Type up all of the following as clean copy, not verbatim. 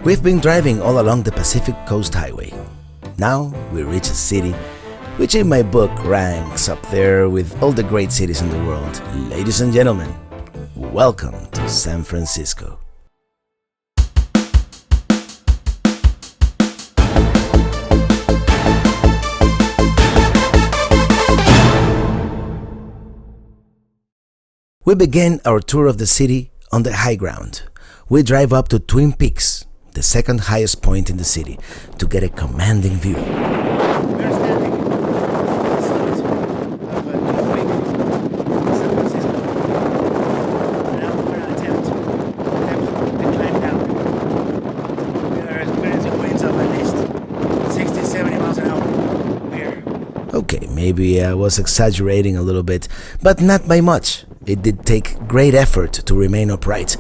We've been driving all along the Pacific Coast Highway. Now we reach a city which in my book ranks up there with all the great cities in the world. Ladies and gentlemen, welcome to San Francisco. We begin our tour of the city on the high ground. We drive up to Twin Peaks, the second highest point in the city, to get a commanding view. We're standing at the summit of a new peak, San Francisco. Now we're on a attempt to climb down. We are experiencing winds of at least 60, 70 miles an hour. Okay, maybe I was exaggerating a little bit, but not by much. It did take great effort to remain upright.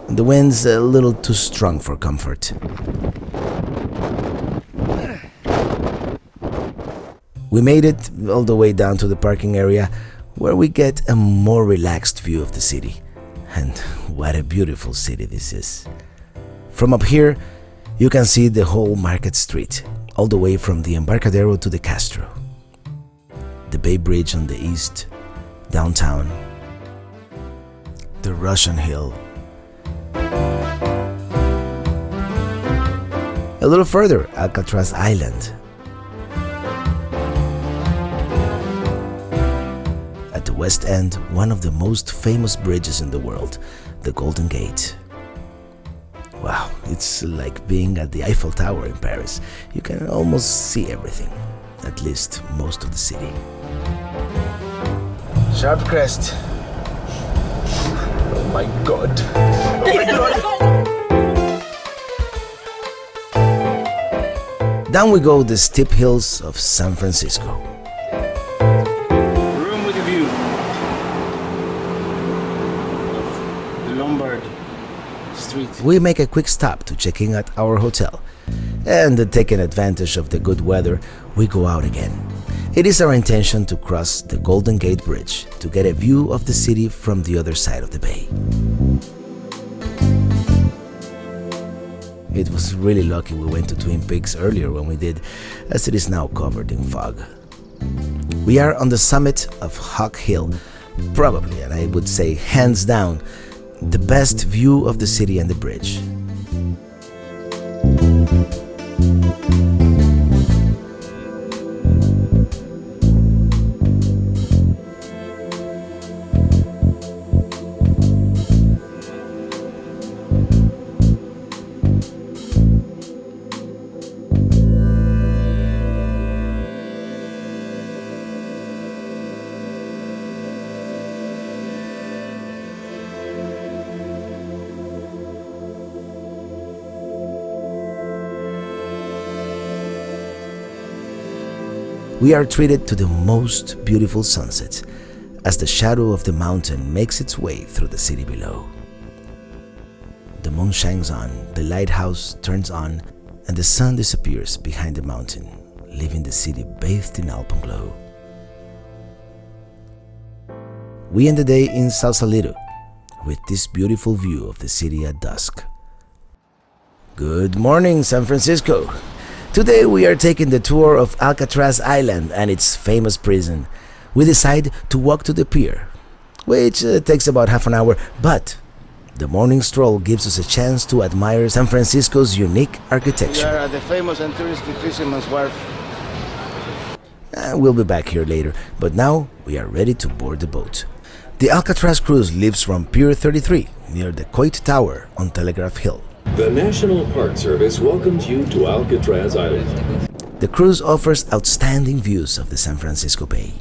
The wind's a little too strong for comfort. We made it all the way down to the parking area, where we get a more relaxed view of the city. And what a beautiful city this is. From up here, you can see the whole Market Street, all the way from the Embarcadero to the Castro. The Bay Bridge on the east, downtown, the Russian Hill. A little further, Alcatraz Island. At the west end, one of the most famous bridges in the world, the Golden Gate. Wow, it's like being at the Eiffel Tower in Paris. You can almost see everything, at least most of the city. Sharp crest. Oh my God. Oh my God. Down we go the steep hills of San Francisco. Room with a view of the Lombard Street. We make a quick stop to check in at our hotel. And taking advantage of the good weather, we go out again. It is our intention to cross the Golden Gate Bridge to get a view of the city from the other side of the bay. It was really lucky we went to Twin Peaks earlier when we did, as it is now covered in fog. We are on the summit of Hawk Hill, probably, and I would say hands down, the best view of the city and the bridge. We are treated to the most beautiful sunsets as the shadow of the mountain makes its way through the city below. The moon shines on, the lighthouse turns on, and the sun disappears behind the mountain, leaving the city bathed in alpenglow. We end the day in Sausalito with this beautiful view of the city at dusk. Good morning, San Francisco! Today we are taking the tour of Alcatraz Island and its famous prison. We decide to walk to the pier, which takes about half an hour, but the morning stroll gives us a chance to admire San Francisco's unique architecture. We are at the famous and touristy Fisherman's Wharf. We'll be back here later, but now we are ready to board the boat. The Alcatraz cruise leaves from Pier 33 near the Coit Tower on Telegraph Hill. The National Park Service welcomes you to Alcatraz Island. The cruise offers outstanding views of the San Francisco Bay.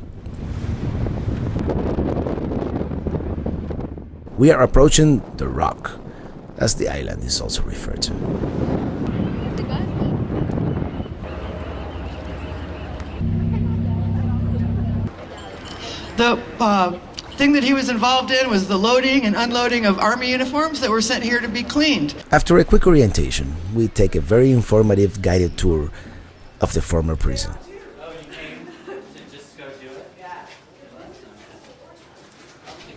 We are approaching the Rock, as the island is also referred to. The thing that he was involved in was the loading and unloading of army uniforms that were sent here to be cleaned. After a quick orientation, we take a very informative guided tour of the former prison.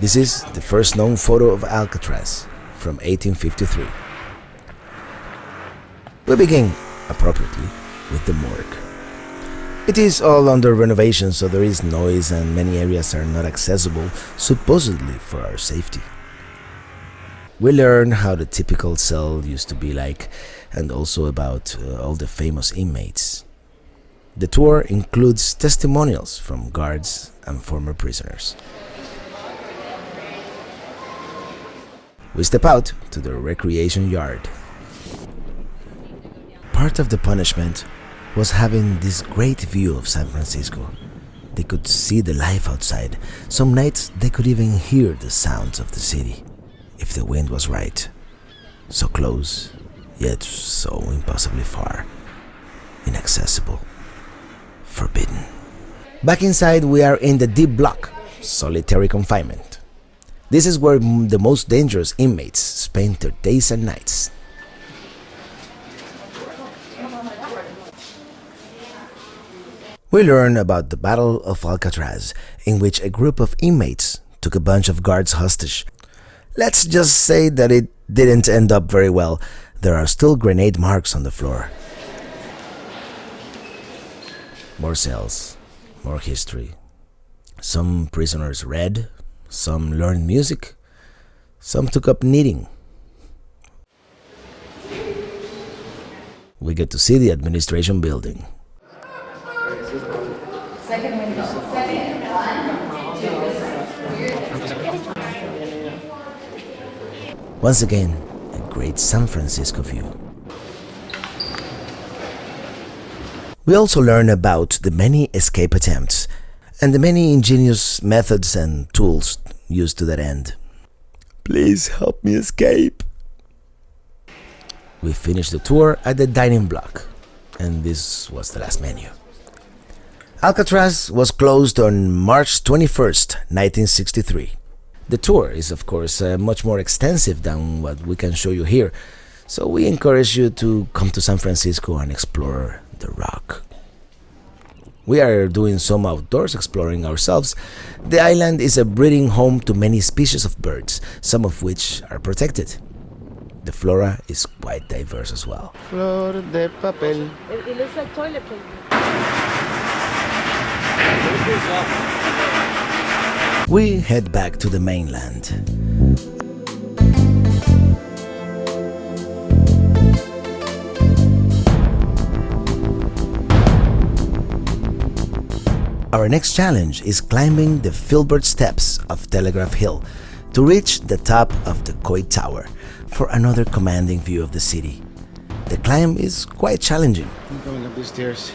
This is the first known photo of Alcatraz from 1853. We begin, appropriately, with the morgue. It is all under renovation, so there is noise and many areas are not accessible, supposedly for our safety. We learn how the typical cell used to be like, and also about all the famous inmates. The tour includes testimonials from guards and former prisoners. We step out to the recreation yard. Part of the punishment was having this great view of San Francisco. They could see the life outside. Some nights they could even hear the sounds of the city, if the wind was right. So close, yet so impossibly far. Inaccessible. Forbidden. Back inside, we are in the D block, solitary confinement. This is where the most dangerous inmates spend their days and nights. We learn about the Battle of Alcatraz, in which a group of inmates took a bunch of guards hostage. Let's just say that it didn't end up very well. There are still grenade marks on the floor. More cells, more history. Some prisoners read, some learned music, some took up knitting. We get to see the administration building. Second window. Second. 1, 2. Once again, a great San Francisco view. We also learn about the many escape attempts and the many ingenious methods and tools used to that end. Please help me escape. We finished the tour at the dining block, and this was the last menu. Alcatraz was closed on March 21st, 1963. The tour is, of course, much more extensive than what we can show you here, so we encourage you to come to San Francisco and explore the Rock. We are doing some outdoors exploring ourselves. The island is a breeding home to many species of birds, some of which are protected. The flora is quite diverse as well. Flor de papel. It looks like toilet paper. We head back to the mainland. Our next challenge is climbing the FILBERT steps of Telegraph Hill to reach the top of the Coit Tower for another commanding view of the city. The climb is quite challenging. I'm going up these stairs.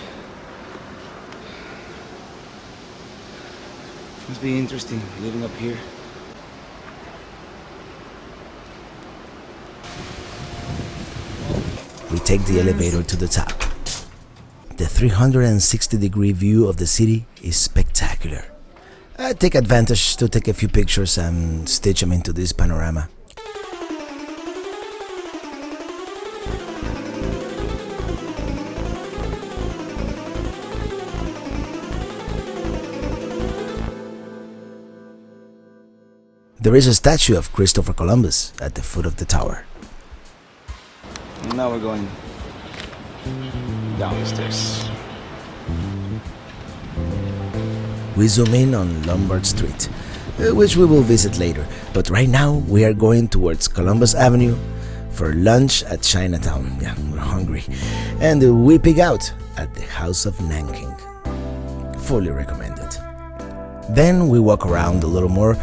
Must be interesting living up here. We take the elevator to the top. The 360-degree view of the city is spectacular. I take advantage to take a few pictures and stitch them into this panorama. There is a statue of Christopher Columbus at the foot of the tower. And now we're going down the stairs. We zoom in on Lombard Street, which we will visit later, but right now we are going towards Columbus Avenue for lunch at Chinatown. Yeah, we're hungry. And we pig out at the House of Nanking. Fully recommended. Then we walk around a little more,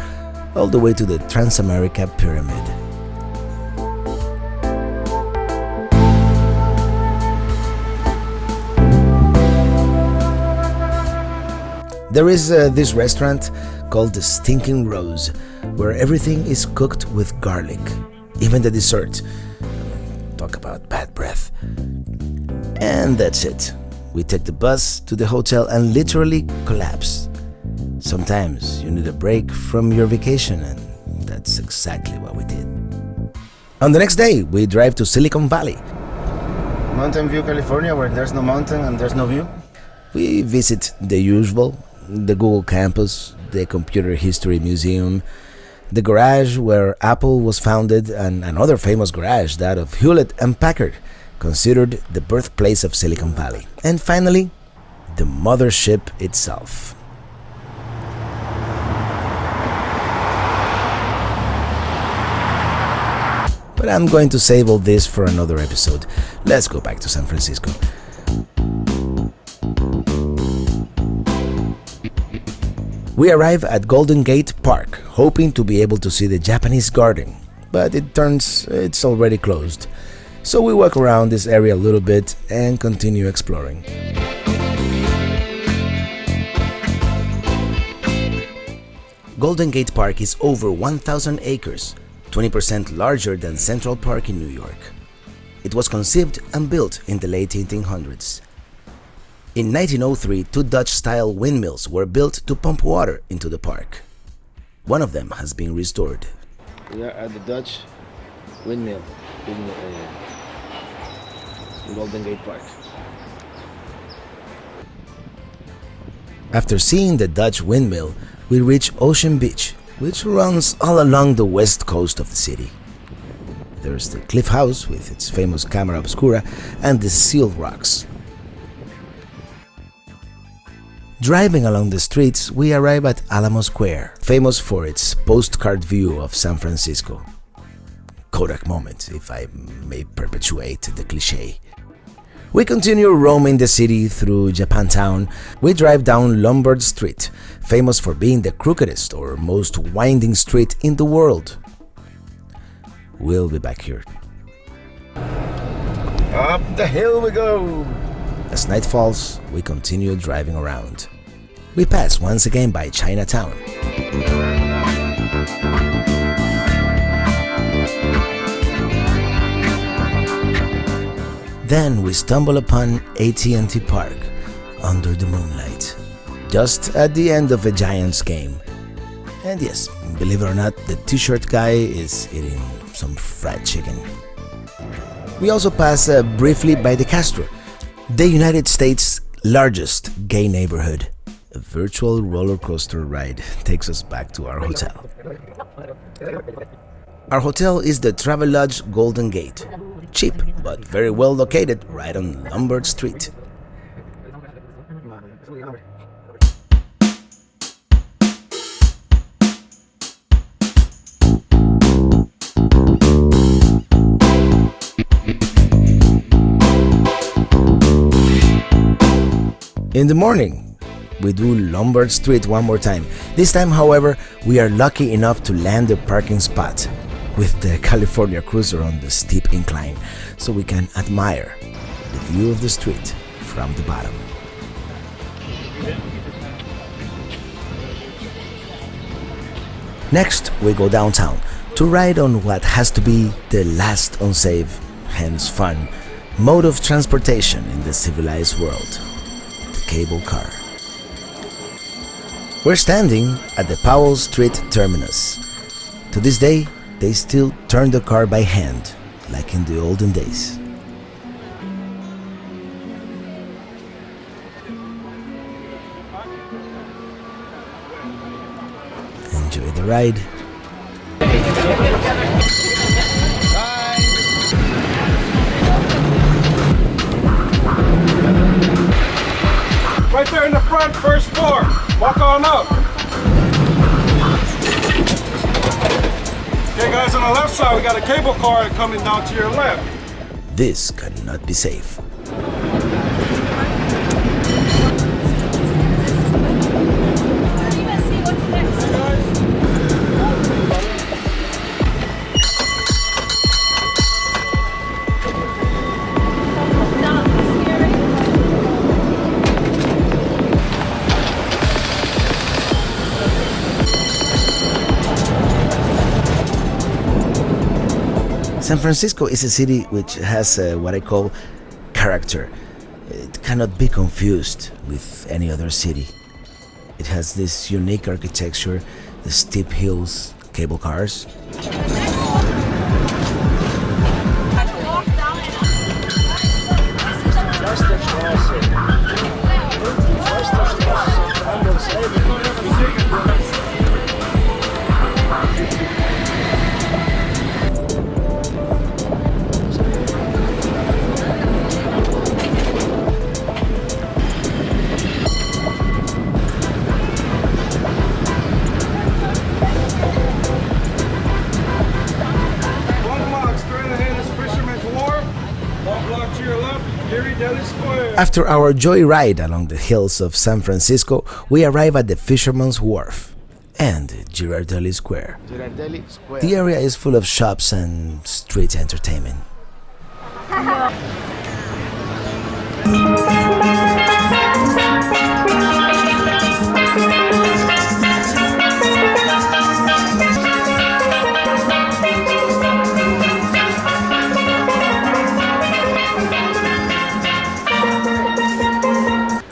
all the way to the TRANSAMERICA Pyramid. There is this restaurant called the Stinking Rose, where everything is cooked with garlic, even the dessert. Talk about bad breath. And that's it. We take the bus to the hotel and literally collapse. Sometimes you need a break from your vacation, and that's exactly what we did. On the next day, we drive to Silicon Valley. Mountain View, California, where there's no mountain and there's no view. We visit the usual, the Google campus, the Computer History Museum, the garage where Apple was founded, and another famous garage, that of Hewlett and Packard, considered the birthplace of Silicon Valley. And finally, the mothership itself. But I'm going to save all this for another episode. Let's go back to San Francisco. We arrive at Golden Gate Park, hoping to be able to see the Japanese garden, but it turns it's already closed. So we walk around this area a little bit and continue exploring. Golden Gate Park is over 1,000 acres, 20% larger than Central Park in New York. It was conceived and built in the late 1800s. In 1903, 2 Dutch-style windmills were built to pump water into the park. One of them has been restored. We are at the Dutch windmill in Golden Gate Park. After seeing the Dutch windmill, we reach Ocean Beach, which runs all along the west coast of the city. There's the Cliff House with its famous camera obscura and the Seal Rocks. Driving along the streets, we arrive at Alamo Square, famous for its postcard view of San Francisco. Kodak moment, if I may perpetuate the cliché. We continue roaming the city through Japantown. We drive down Lombard Street, famous for being the crookedest or most winding street in the world. We'll be back here. Up the hill we go! As night falls, we continue driving around. We pass once again by Chinatown. Then we stumble upon AT&T Park under the moonlight, just at the end of a Giants game. And yes, believe it or not, the t-shirt guy is eating some fried chicken. We also pass briefly by the CASTRO, the United States' largest gay neighborhood. A virtual roller coaster ride takes us back to our hotel. Our hotel is the Travelodge Golden Gate. Cheap, but very well located right on Lombard Street. In the morning, we do Lombard Street one more time. This time, however, we are lucky enough to land a parking spot with the California Cruiser on the steep incline, so we can admire the view of the street from the bottom. Next, we go downtown to ride on what has to be the last unsafe, hence fun, mode of transportation in the civilized world, the cable car. We're standing at the Powell Street terminus. To this day, they still turn the car by hand, like in the olden days. Enjoy the ride. Right there in the front, first floor. Walk on up. Okay, guys, on the left side, we got a cable car coming down to your left. This cannot be safe. San Francisco is a city which has what I call character. It cannot be confused with any other city. It has this unique architecture, the steep hills, cable cars. After our joyride along the hills of San Francisco, we arrive at the Fisherman's Wharf and Girardelli Square. Girardelli Square. The area is full of shops and street entertainment.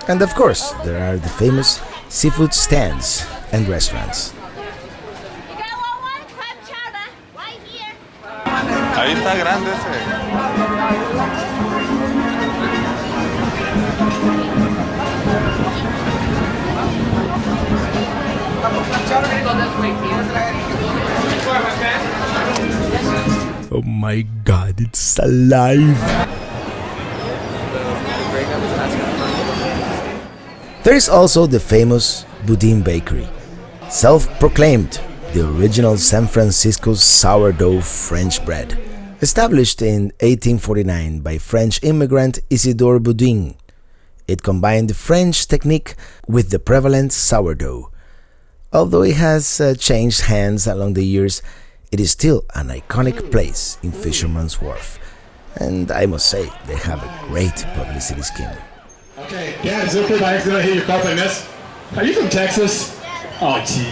And of course, there are the famous seafood stands and restaurants. You got one crab chowder right here. Ahí está grande ese. Oh my god, it's alive! There is also the famous Boudin Bakery, self-proclaimed the original San Francisco sourdough French bread, established in 1849 by French immigrant Isidore Boudin. It combined the French technique with the prevalent sourdough. Although it has changed hands along the years, it is still an iconic place in Fisherman's Wharf. And I must say, they have a great publicity scheme. Okay, yeah, is it okay if I accidentally hit your car playing this? Are you from Texas? Oh, gee.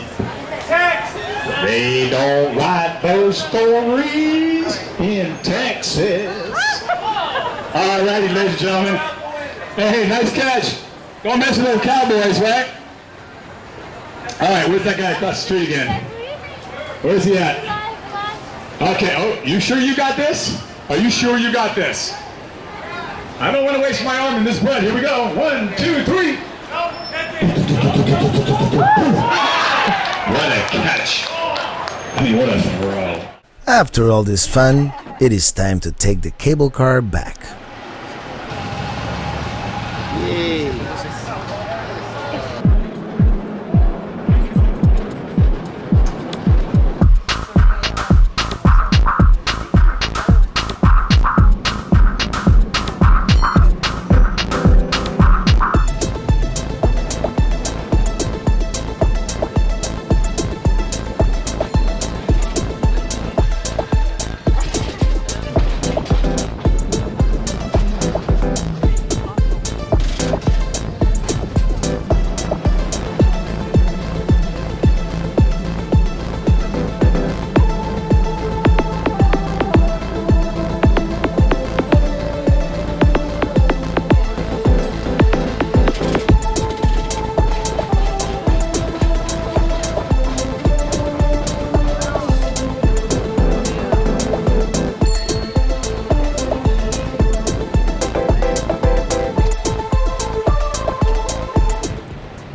Texas! They don't write those stories in Texas. Alrighty, ladies and gentlemen. Hey, nice catch. Don't mess with those Cowboys, right? Alright, where's that guy across the street again? Where's he at? Okay, oh, you sure you got this? Are you sure you got this? I don't want to waste my arm in this blood. Here we go. 1, 2, 3. What a catch. I mean, what a throw. After all this fun, it is time to take the cable car back. Yay.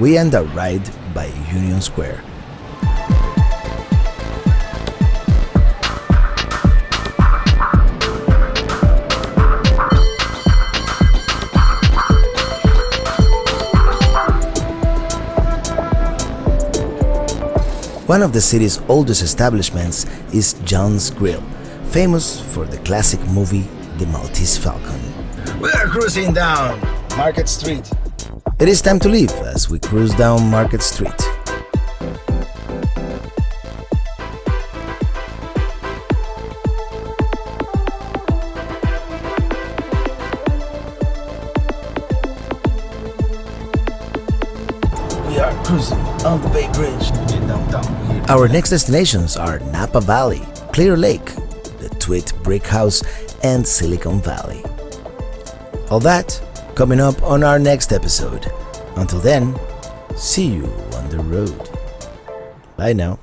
We end our ride by Union Square. One of the city's oldest establishments is John's Grill, famous for the classic movie The Maltese Falcon. We are cruising down Market Street. It is time to leave as we cruise down Market Street. We are cruising on the Bay Bridge in downtown. Our next destinations are Napa Valley, Clear Lake, the Tweed Brick House, and Silicon Valley. All that coming up on our next episode. Until then, see you on the road. Bye now.